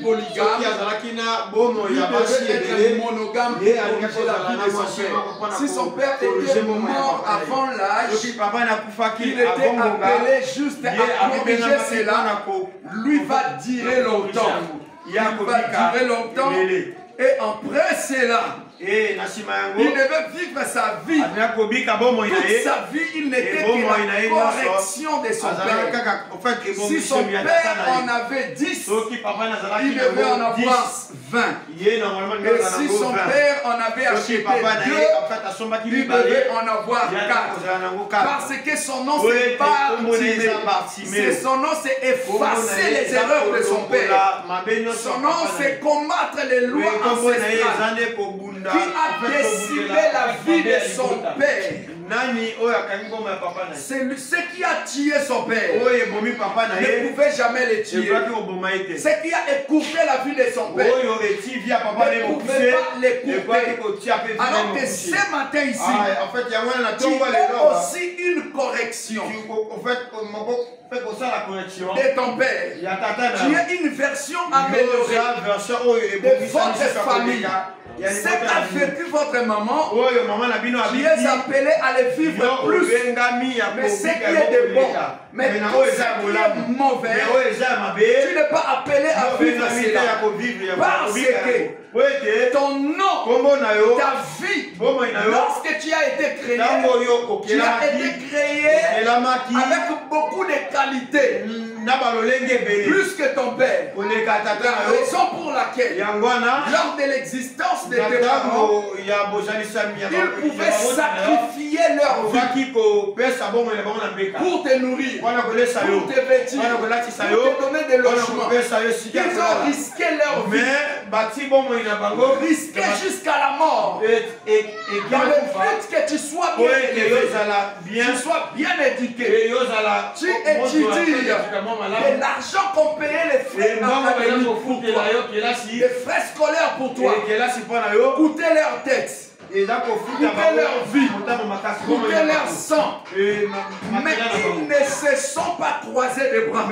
polygame, lui devait être monogame pour corriger la vie de son père. Si son père était mort avant l'âge, il était appelé juste à corriger cela. Lui va durer longtemps. Il va durer longtemps. Et après cela, il devait vivre sa vie. Toute sa vie, il n'était que la correction de son père. Si son père en avait 10, il devait en avoir 20. Et si son père en avait acheté 2, il devait en avoir 4. Parce que son nom c'est Bartimée. Son nom c'est effacer les erreurs de son père. Son nom c'est combattre les lois ancestrales. Qui a décimé la vie de son père. C'est ce qui a tué son père. Ne pouvait jamais le tuer. Ce qui a écourté la vie de son père. Ne pouvait pas l'écouter. Alors que ce matin ici, tu as aussi une correction de ton père. Tu as une version améliorée de votre famille. Ce qu'a vécu votre maman, tu es appelé à le vivre plus. Mais ce qui est de bon, mais tout ce qui est mauvais, tu n'es pas appelé à vivre cela. Parce que ton nom, ta vie, lorsque tu as été créé, tu as été créé avec beaucoup de qualités. Plus que ton père. La raison pour laquelle, lors de l'existence de tes parents, ils pouvaient sacrifier leur vie pour te nourrir, pour te vêtir, pour te donner des logements. Ils ont risqué leur vie, risqué jusqu'à la mort. Dans le fait que tu sois bien élevé, tu sois bien éduqué, tu étudies. Et l'argent qu'on payait les frais académiques pour toi, les frais scolaires pour toi, coûtaient leur tête. Coûter leur vie, coûter leur sang, mais ils ne se sont pas croisés les bras.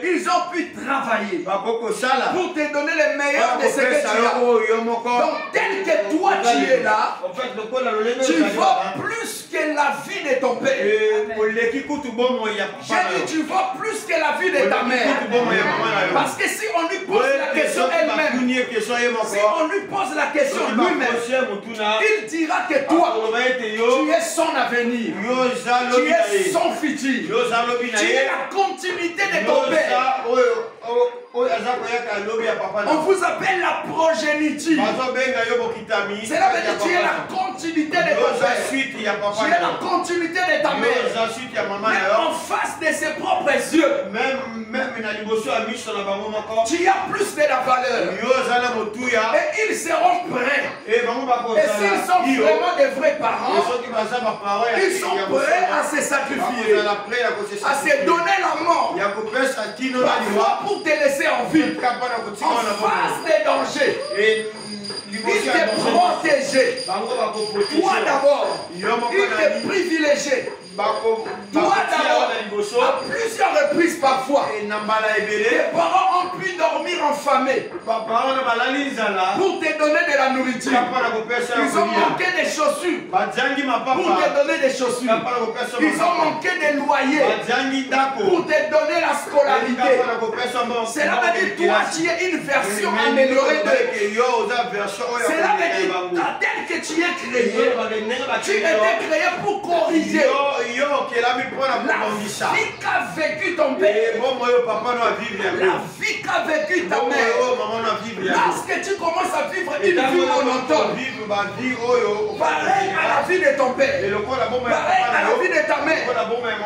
Ils ont pu travailler pour te donner le meilleur de ce que tu as. Donc tel que toi tu es là, tu vaux plus que la vie de ton père. J'ai dit tu vaux plus que la vie de ta mère. Parce que si on lui pose la question elle-même, si on lui pose la question lui-même, il dira que toi, tu es son avenir, tu es son futur, tu es la continuité de ton père. On vous appelle la progéniture. Cela veut dire que tu es la continuité de ton père, tu es la continuité de ta mère. Même en face de ses propres yeux, tu as plus de la valeur. Et ils seront prêts. Et s'ils sont vraiment des vrais parents, ils sont prêts à se sacrifier, à se donner la mort, parfois pour te laisser en vie, en face des dangers. Il te protéger. Toi d'abord, il te privilégier. Toi d'abord, à plusieurs reprises parfois, tes parents ont pu dormir affamés pour te donner de la nourriture. Ils ont manqué des chaussures pour te donner des chaussures. Ils ont manqué des loyers pour te donner la scolarité. Cela veut dire que toi tu es une version améliorée de. Cela veut dire tel que tu es créé, tu étais créé pour corriger la vie qu'a vécu ton père, la vie qu'a vécu ta mère. Lorsque tu commences à vivre une vie monotone, pareil à la vie de ton père, pareil à la vie de ta mère,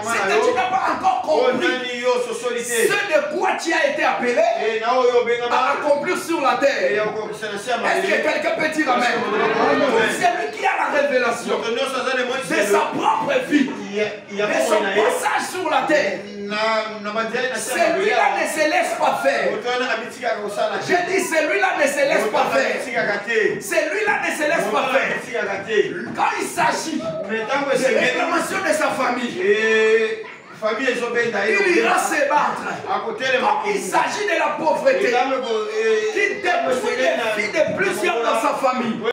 c'est que tu n'as pas encore compris ce de quoi tu as été appelé à accomplir sur la terre. Est-ce que quelqu'un peut dire amen? C'est lui qui a la révélation de sa propre vie, de son passage sur la terre. Celui-là ne se laisse pas faire. J'ai dit celui-là ne se laisse pas faire. Celui-là ne se laisse pas faire. Quand il s'agit de réclamation de sa famille, il ira se battre. Quand il s'agit de la pauvreté, qui dépouille les filles de plusieurs dans sa famille.